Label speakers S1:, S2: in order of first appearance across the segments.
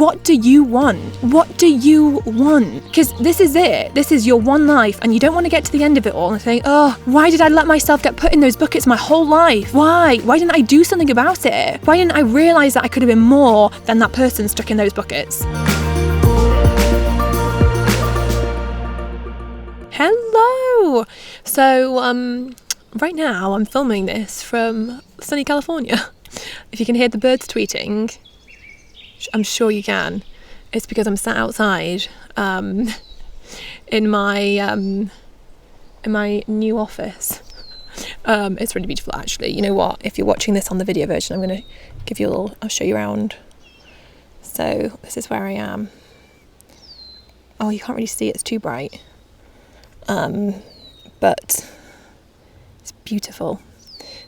S1: What do you want? What do you want? Because this is it. This is your one life, and you don't want to get to the end of it all and think, oh, why did I let myself get put in those buckets my whole life? Why? Why didn't I do something about it? Why didn't I realise that I could have been more than that person stuck in those buckets? Hello! So, right now I'm filming this from sunny California. If you can hear the birds tweeting, I'm sure you can. It's because I'm sat outside in my new office. It's really beautiful, actually. You know what? If you're watching this on the video version, I'm going to give you a little. I'll show you around. So this is where I am. Oh, you can't really see it. It's too bright. But it's beautiful.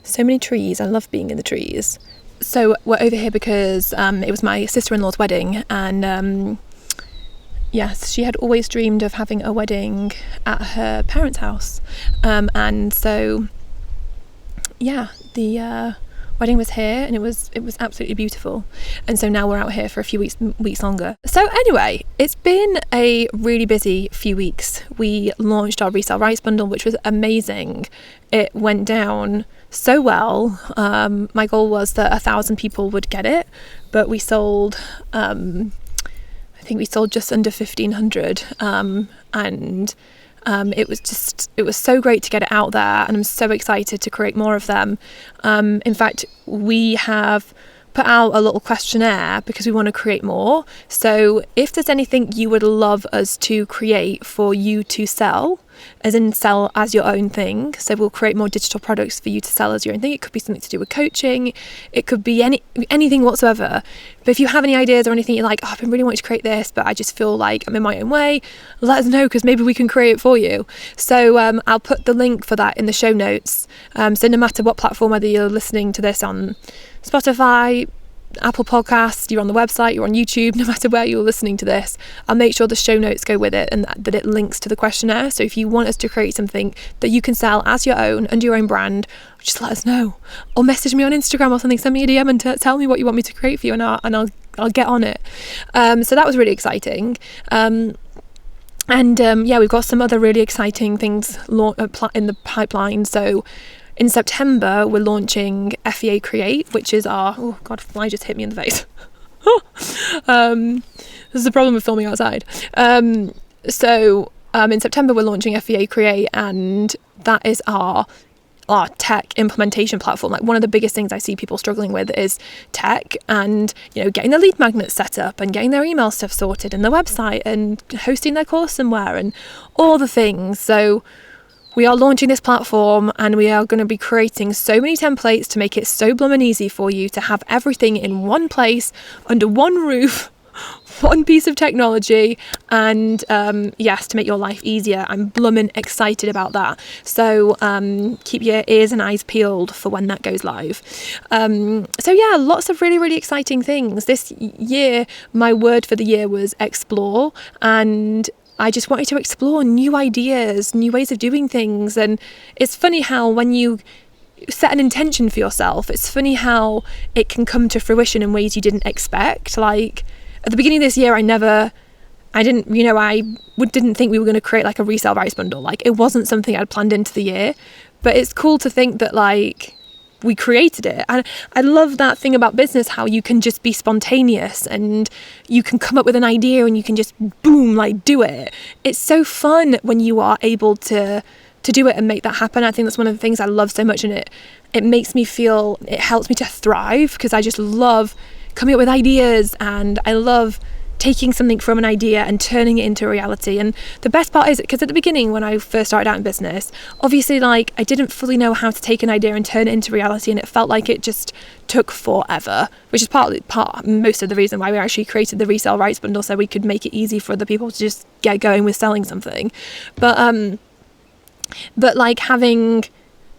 S1: So many trees. I love being in the trees. So we're over here because it was my sister-in-law's wedding, and yes, she had always dreamed of having a wedding at her parents' house, and so yeah, the wedding was here, and it was absolutely beautiful. And so now we're out here for a few weeks longer. So anyway, it's been a really busy few weeks. We launched our resale rights bundle, which was amazing. It went down so well. My goal was that 1,000 people would get it, but we sold I think we sold just under 1,500, and it was so great to get it out there, and I'm so excited to create more of them. In fact, we have put out a little questionnaire because we want to create more. So if there's anything you would love us to create for you to sell, as in sell as your own thing, so we'll create more digital products for you to sell as your own thing. It could be something to do with coaching, it could be anything whatsoever. But if you have any ideas or anything you're like, oh, I've been really wanting to create this, but I just feel like I'm in my own way, let us know, because maybe we can create it for you. So I'll put the link for that in the show notes. So no matter what platform, whether you're listening to this on Spotify, Apple Podcasts, you're on the website, you're on YouTube, no matter where you're listening to this, I'll make sure the show notes go with it, and that it links to the questionnaire. So if you want us to create something that you can sell as your own, under your own brand, just let us know, or message me on Instagram or something, send me a DM and tell me what you want me to create for you, and I'll get on it. So that was really exciting. And we've got some other really exciting things in the pipeline. So in September, we're launching FEA Create, which is our... Oh, God, a fly just hit me in the face. This is the problem with filming outside. So in September, we're launching FEA Create, and that is our tech implementation platform. Like, one of the biggest things I see people struggling with is tech, and getting their lead magnets set up, and getting their email stuff sorted, and their website, and hosting their course somewhere, and all the things. So we are launching this platform, and we are going to be creating so many templates to make it so bloomin' easy for you to have everything in one place, under one roof, one piece of technology, and yes, to make your life easier. I'm bloomin' excited about that. So keep your ears and eyes peeled for when that goes live. So yeah, lots of really, really exciting things. This year, my word for the year was explore, and I just wanted to explore new ideas, new ways of doing things. And it's funny how when you set an intention for yourself, it's funny how it can come to fruition in ways you didn't expect. Like, at the beginning of this year, I didn't think we were going to create like a resale rights bundle. Like, it wasn't something I'd planned into the year, but it's cool to think that like we created it. And I love that thing about business, how you can just be spontaneous, and you can come up with an idea and you can just boom, like do it. It's so fun when you are able to do it and make that happen. I think that's one of the things I love so much, and it makes me feel, it helps me to thrive, because I just love coming up with ideas, and I love taking something from an idea and turning it into reality. And the best part is, because at the beginning, when I first started out in business, obviously, like, I didn't fully know how to take an idea and turn it into reality, and it felt like it just took forever, which is most of the reason why we actually created the resale rights bundle, so we could make it easy for other people to just get going with selling something. But like, having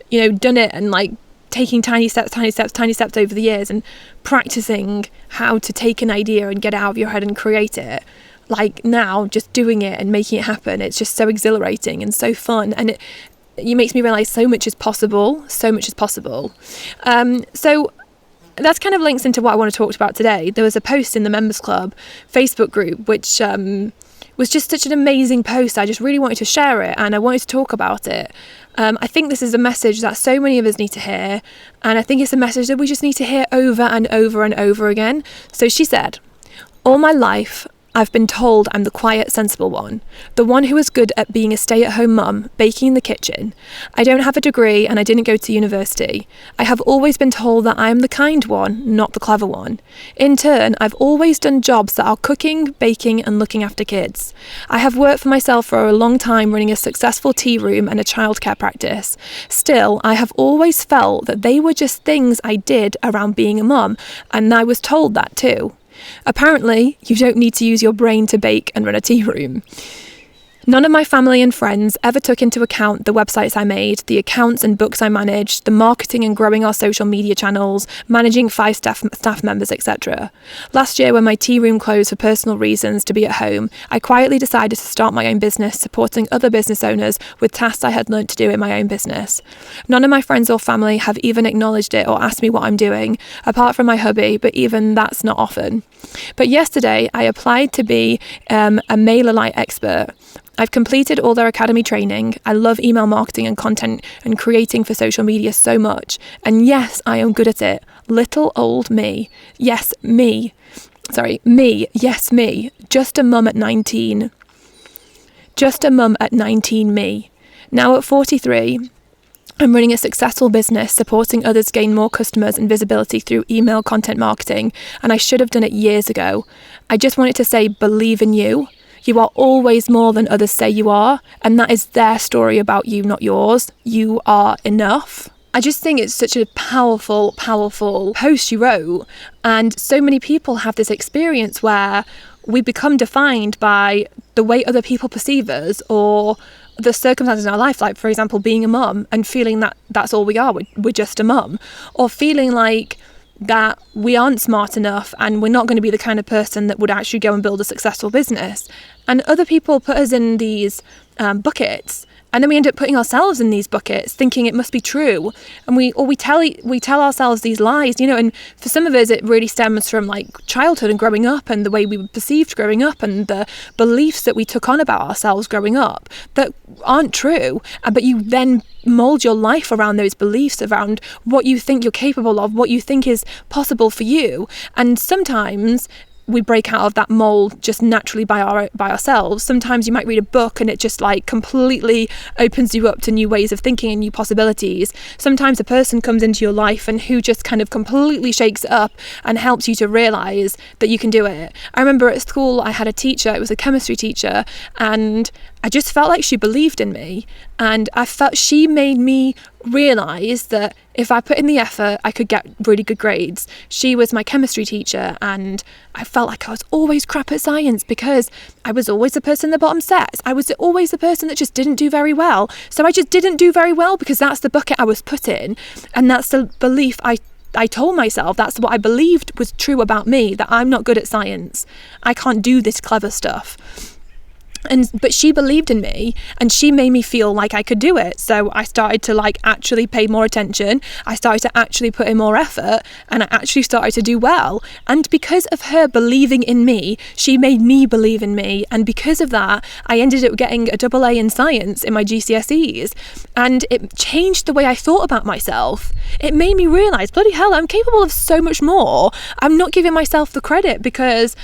S1: done it, and like taking tiny steps over the years, and practicing how to take an idea and get it out of your head and create it, like now just doing it and making it happen, it's just so exhilarating and so fun, and it makes me realize so much is possible. So that's kind of links into what I want to talk about today. There was a post in the Members Club Facebook group, which was just such an amazing post. I just really wanted to share it, and I wanted to talk about it. I think this is a message that so many of us need to hear, and I think it's a message that we just need to hear over and over and over again. So she said, "All my life, I've been told I'm the quiet, sensible one, the one who is good at being a stay-at-home mum, baking in the kitchen. I don't have a degree and I didn't go to university. I have always been told that I am the kind one, not the clever one. In turn, I've always done jobs that are cooking, baking and looking after kids. I have worked for myself for a long time running a successful tea room and a childcare practice. Still, I have always felt that they were just things I did around being a mum, and I was told that too. Apparently, you don't need to use your brain to bake and run a tea room. None of my family and friends ever took into account the websites I made, the accounts and books I managed, the marketing and growing our social media channels, managing 5 staff members, etc. Last year, when my tea room closed for personal reasons to be at home, I quietly decided to start my own business, supporting other business owners with tasks I had learnt to do in my own business. None of my friends or family have even acknowledged it or asked me what I'm doing, apart from my hubby, but even that's not often. But yesterday, I applied to be a MailerLite expert. I've completed all their academy training. I love email marketing and content and creating for social media so much. And yes, I am good at it. Little old me. Yes, me. Sorry, me. Yes, me. Just a mum at 19. Just a mum at 19 me. Now at 43, I'm running a successful business, supporting others gain more customers and visibility through email content marketing, and I should have done it years ago. I just wanted to say, believe in you. You are always more than others say you are, and that is their story about you, not yours. You are enough." I just think it's such a powerful, powerful post she wrote, and so many people have this experience where we become defined by the way other people perceive us or the circumstances in our life, like for example being a mum and feeling that that's all we are, we're just a mum, or feeling like that we aren't smart enough and we're not going to be the kind of person that would actually go and build a successful business. And other people put us in these buckets, and then we end up putting ourselves in these buckets thinking it must be true, and we tell ourselves these lies, and for some of us it really stems from like childhood and growing up and the way we were perceived growing up and the beliefs that we took on about ourselves growing up that aren't true, but you then mold your life around those beliefs, around what you think you're capable of, what you think is possible for you. And sometimes we break out of that mold just naturally by ourselves. Sometimes you might read a book and it just like completely opens you up to new ways of thinking and new possibilities. Sometimes a person comes into your life and who just kind of completely shakes it up and helps you to realize that you can do it. I remember at school I had a teacher, it was a chemistry teacher, and I just felt like she believed in me, and I felt she made me realise that if I put in the effort, I could get really good grades. She was my chemistry teacher, and I felt like I was always crap at science because I was always the person in the bottom sets. I was always the person that just didn't do very well. So I just didn't do very well because that's the bucket I was put in, and that's the belief I told myself, that's what I believed was true about me, that I'm not good at science. I can't do this clever stuff. But she believed in me, and she made me feel like I could do it. So I started to like actually pay more attention. I started to actually put in more effort, and I actually started to do well. And because of her believing in me, she made me believe in me. And because of that, I ended up getting a AA in science in my GCSEs. And it changed the way I thought about myself. It made me realise, bloody hell, I'm capable of so much more. I'm not giving myself the credit because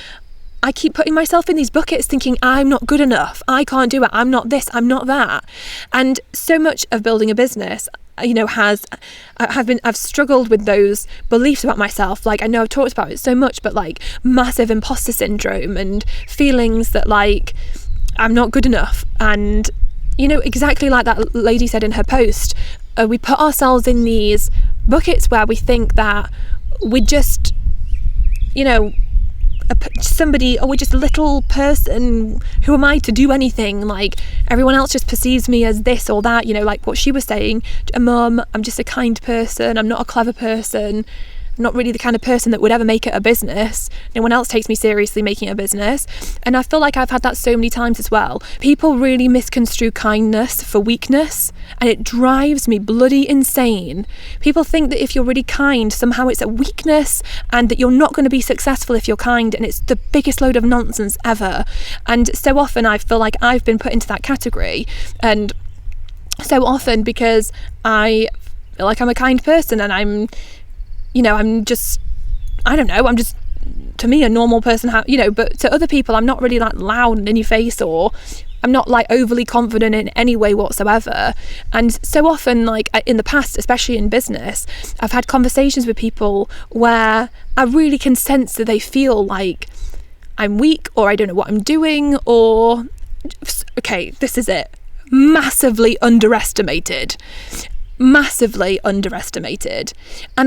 S1: I keep putting myself in these buckets thinking I'm not good enough, I can't do it, I'm not this, I'm not that. And so much of building a business, I've struggled with those beliefs about myself. Like, I know I've talked about it so much, but like massive imposter syndrome and feelings that like I'm not good enough. And exactly like that lady said in her post, we put ourselves in these buckets where we think that we're just somebody, or we're just a little person, who am I to do anything, like everyone else just perceives me as this or that, like what she was saying, a mum, I'm just a kind person, I'm not a clever person. not really the kind of person that would ever make it a business. No one else takes me seriously making it a business. And I feel like I've had that so many times as well. People really misconstrue kindness for weakness, and it drives me bloody insane. People think that if you're really kind, somehow it's a weakness and that you're not going to be successful if you're kind, and it's the biggest load of nonsense ever. And so often I feel like I've been put into that category, and so often because I feel like I'm a kind person and I'm just, I don't know, I'm just, to me, a normal person, but to other people, I'm not really like loud and in your face, or I'm not like overly confident in any way whatsoever. And so often, like in the past, especially in business, I've had conversations with people where I really can sense that they feel like I'm weak, or I don't know what I'm doing, or, okay, this is it. Massively underestimated. And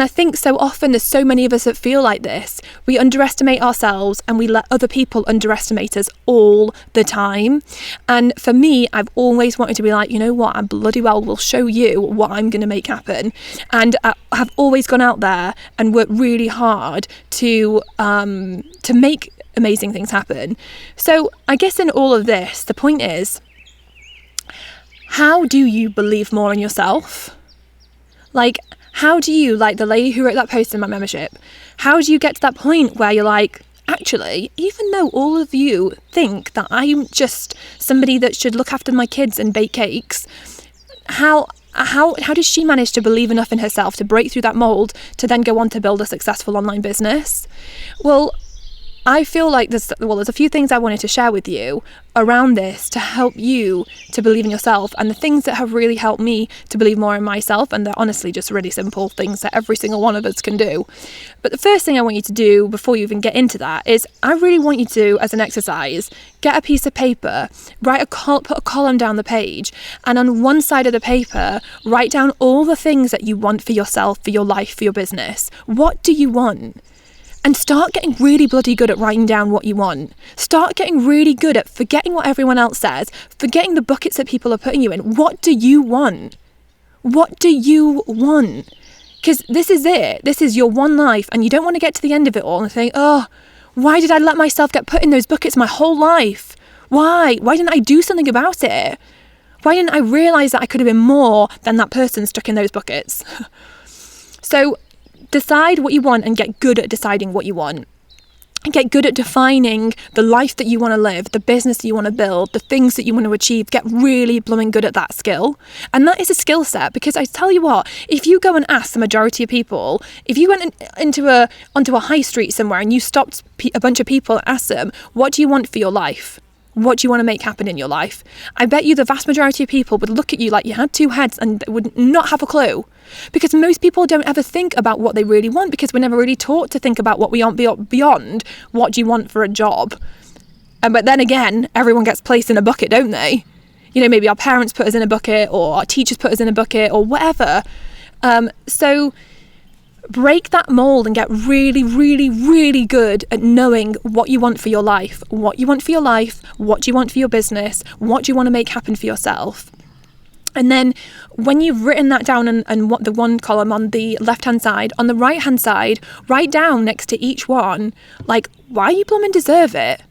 S1: I think so often there's so many of us that feel like this. We underestimate ourselves and we let other people underestimate us all the time. And for me, I've always wanted to be like, you know what, I bloody well will show you what I'm going to make happen. And I have always gone out there and worked really hard to make amazing things happen. So I guess in all of this, the point is, how do you believe more in yourself? Like, how do you, like the lady who wrote that post in my membership, how do you get to that point where you're like, actually, even though all of you think that I'm just somebody that should look after my kids and bake cakes, how does she manage to believe enough in herself to break through that mold to then go on to build a successful online business? Well, I feel like there's a few things I wanted to share with you around this to help you to believe in yourself, and the things that have really helped me to believe more in myself, and they're honestly just really simple things that every single one of us can do. But the first thing I want you to do before you even get into that is I really want you to, as an exercise, get a piece of paper, put a column down the page, and on one side of the paper, write down all the things that you want for yourself, for your life, for your business. What do you want? And start getting really bloody good at writing down what you want. Start getting really good at forgetting what everyone else says, forgetting the buckets that people are putting you in. What do you want? What do you want? Because this is it. This is your one life, and you don't want to get to the end of it all and think, oh, why did I let myself get put in those buckets my whole life? Why? Why didn't I do something about it? Why didn't I realise that I could have been more than that person stuck in those buckets? So decide what you want and get good at deciding what you want. And get good at defining the life that you want to live, the business that you want to build, the things that you want to achieve. Get really blooming good at that skill. And that is a skill set, because I tell you what, if you go and ask the majority of people, if you went onto a high street somewhere and you stopped a bunch of people and asked them, what do you want for your life? What do you want to make happen in your life? I bet you the vast majority of people would look at you like you had two heads and would not have a clue. Because most people don't ever think about what they really want, because we're never really taught to think about what we want beyond what do you want for a job. But then again, everyone gets placed in a bucket, don't they? You know, maybe our parents put us in a bucket, or our teachers put us in a bucket, or whatever. So break that mold and get really, really, really good at knowing what you want for your life, what you want for your life, what do you want for your business, what do you want to make happen for yourself. And then when you've written that down and what the one column on the left-hand side, on the right-hand side, write down next to each one, like, why you blooming deserve it?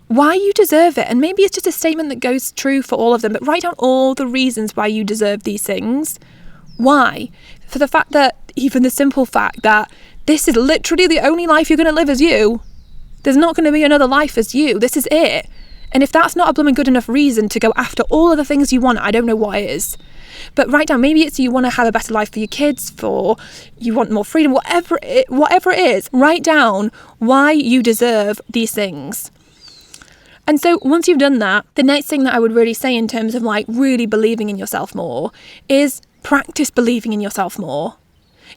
S1: Why you deserve it. And maybe it's just a statement that goes true for all of them, but write down all the reasons why you deserve these things. Why? For the fact that, even the simple fact that this is literally the only life you're going to live as you. There's not going to be another life as you. This is it. And if that's not a blooming good enough reason to go after all of the things you want, I don't know what is. But write down, maybe it's you want to have a better life for your kids, for you want more freedom, whatever it is, write down why you deserve these things. And so once you've done that, the next thing that I would really say in terms of like really believing in yourself more is practice believing in yourself more.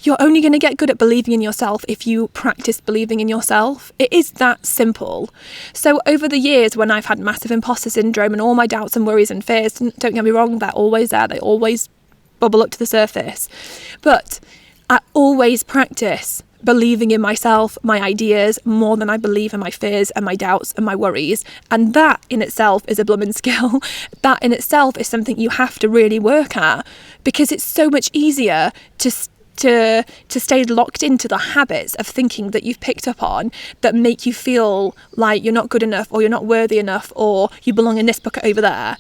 S1: You're only going to get good at believing in yourself if you practice believing in yourself. It is that simple. So over the years, when I've had massive imposter syndrome and all my doubts and worries and fears, don't get me wrong, they're always there. They always bubble up to the surface. But I always practice believing in myself, my ideas, more than I believe in my fears and my doubts and my worries. And that in itself is a blooming skill. That in itself is something you have to really work at, because it's so much easier to to stay locked into the habits of thinking that you've picked up on that make you feel like you're not good enough, or you're not worthy enough, or you belong in this bucket over there.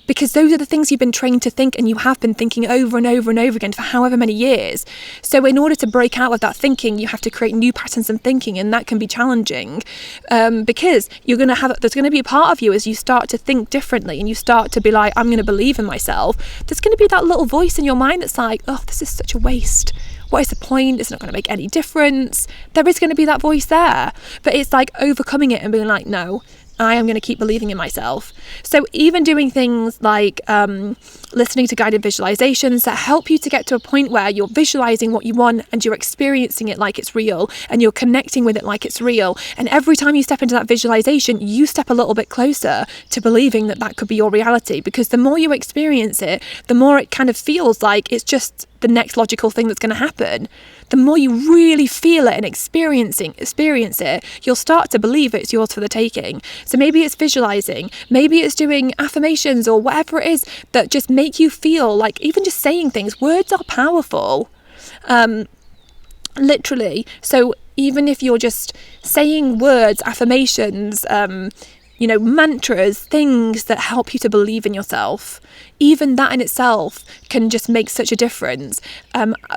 S1: Because those are the things you've been trained to think, and you have been thinking over and over and over again for however many years. So in order to break out of that thinking, you have to create new patterns of thinking, and that can be challenging, because there's going to be a part of you as you start to think differently and you start to be like, I'm going to believe in myself. There's going to be that little voice in your mind that's like, oh, this is such a waste. What is the point? It's not going to make any difference. There is going to be that voice there, but it's like overcoming it and being like, no, I am going to keep believing in myself. So even doing things like listening to guided visualizations that help you to get to a point where you're visualizing what you want and you're experiencing it like it's real, and you're connecting with it like it's real. And every time you step into that visualization, you step a little bit closer to believing that that could be your reality, because the more you experience it, the more it kind of feels like it's just the next logical thing that's going to happen. The more you really feel it and experience it, you'll start to believe it's yours for the taking. So maybe it's visualizing, maybe it's doing affirmations, or whatever it is that just make you feel like, even just saying things, words are powerful. Literally. So even if you're just saying words, affirmations, mantras, things that help you to believe in yourself, even that in itself can just make such a difference.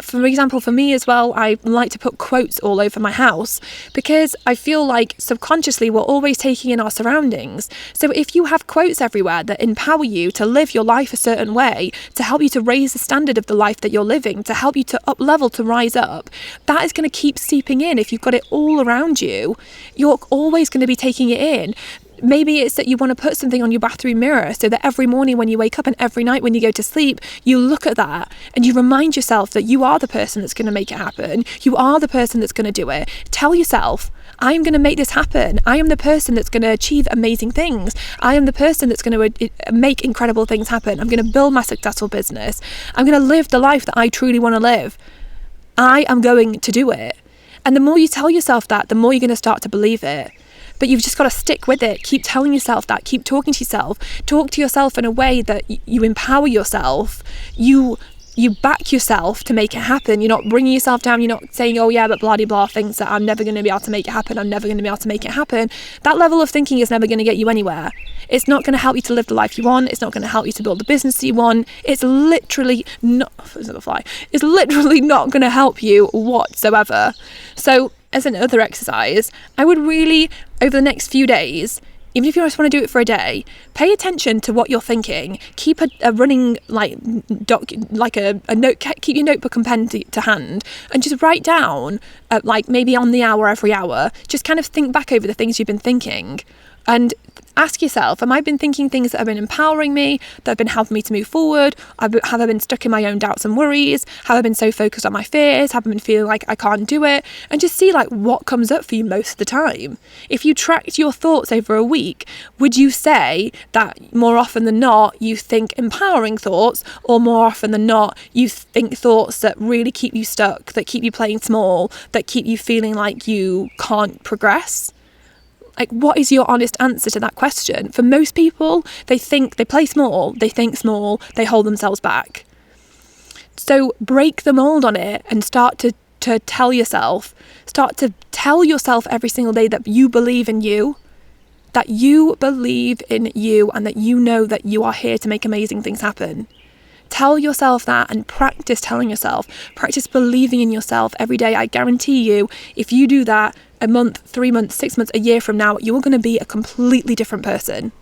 S1: For example, for me as well, I like to put quotes all over my house, because I feel like subconsciously we're always taking in our surroundings. So if you have quotes everywhere that empower you to live your life a certain way, to help you to raise the standard of the life that you're living, to help you to up level, to rise up, that is going to keep seeping in. If you've got it all around you, you're always going to be taking it in. Maybe it's that you want to put something on your bathroom mirror so that every morning when you wake up and every night when you go to sleep, you look at that and you remind yourself that you are the person that's going to make it happen. You are the person that's going to do it. Tell yourself, I am going to make this happen. I am the person that's going to achieve amazing things. I am the person that's going to make incredible things happen. I'm going to build my successful business. I'm going to live the life that I truly want to live. I am going to do it. And the more you tell yourself that, the more you're going to start to believe it. But you've just got to stick with it. Keep telling yourself that. Keep talking to yourself. Talk to yourself in a way that you empower yourself. You back yourself to make it happen. You're not bringing yourself down. You're not saying, oh yeah, but blah-de-blah, things that I'm never going to be able to make it happen. I'm never going to be able to make it happen. That level of thinking is never going to get you anywhere. It's not going to help you to live the life you want. It's not going to help you to build the business that you want. It's literally not, it's literally not going to help you whatsoever. So as another exercise, I would really, over the next few days, even if you just want to do it for a day, pay attention to what you're thinking. Keep a running a note. Keep your notebook and pen to hand, and just write down, maybe on the hour, every hour. Just kind of think back over the things you've been thinking, and ask yourself, have I been thinking things that have been empowering me, that have been helping me to move forward? Have I been stuck in my own doubts and worries? Have I been so focused on my fears? Have I been feeling like I can't do it? And just see what comes up for you most of the time. If you tracked your thoughts over a week, would you say that more often than not you think empowering thoughts, or more often than not you think thoughts that really keep you stuck, that keep you playing small, that keep you feeling like you can't progress? What is your honest answer to that question? For most people, they play small, they think small, they hold themselves back. So break the mold on it and start to tell yourself every single day that you believe in you, and that you know that you are here to make amazing things happen. Tell yourself that, and practice telling yourself, practice believing in yourself every day. I guarantee you, if you do that a month, 3 months, 6 months, a year from now, you're going to be a completely different person.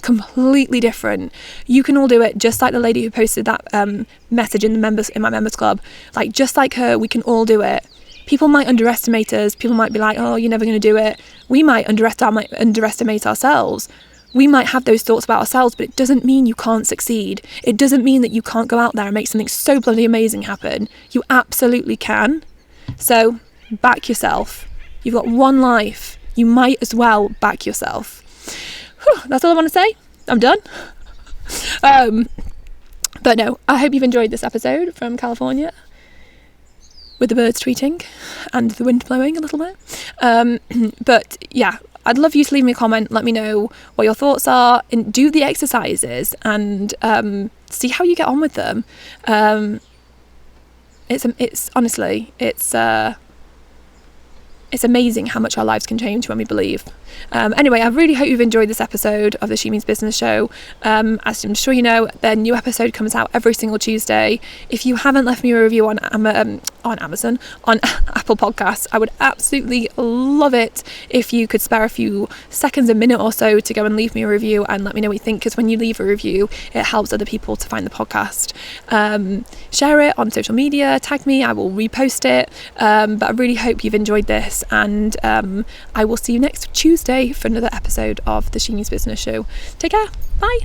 S1: Completely different. You can all do it, just like the lady who posted that message in my members club. Just like her, we can all do it. People might underestimate us. People might be like, oh, you're never going to do it. We might underestimate ourselves. We might have those thoughts about ourselves, but it doesn't mean you can't succeed. It doesn't mean that you can't go out there and make something so bloody amazing happen. You absolutely can. So back yourself. You've got one life. You might as well back yourself. Whew, that's all I want to say. I'm done. But no, I hope you've enjoyed this episode from California, with the birds tweeting and the wind blowing a little bit. But yeah, I'd love you to leave me a comment. Let me know what your thoughts are, and do the exercises and see how you get on with them. it's honestly, it's amazing how much our lives can change when we believe. Anyway, I really hope you've enjoyed this episode of the She Means Business Show. As I'm sure you know, their new episode comes out every single Tuesday. If you haven't left me a review on Amazon, on Apple Podcasts, I would absolutely love it if you could spare a few seconds, a minute or so, to go and leave me a review and let me know what you think, because when you leave a review, it helps other people to find the podcast. Share it on social media, tag me, I will repost it. But I really hope you've enjoyed this, and I will see you next Tuesday for another episode of the She Means Business Show. Take care. Bye.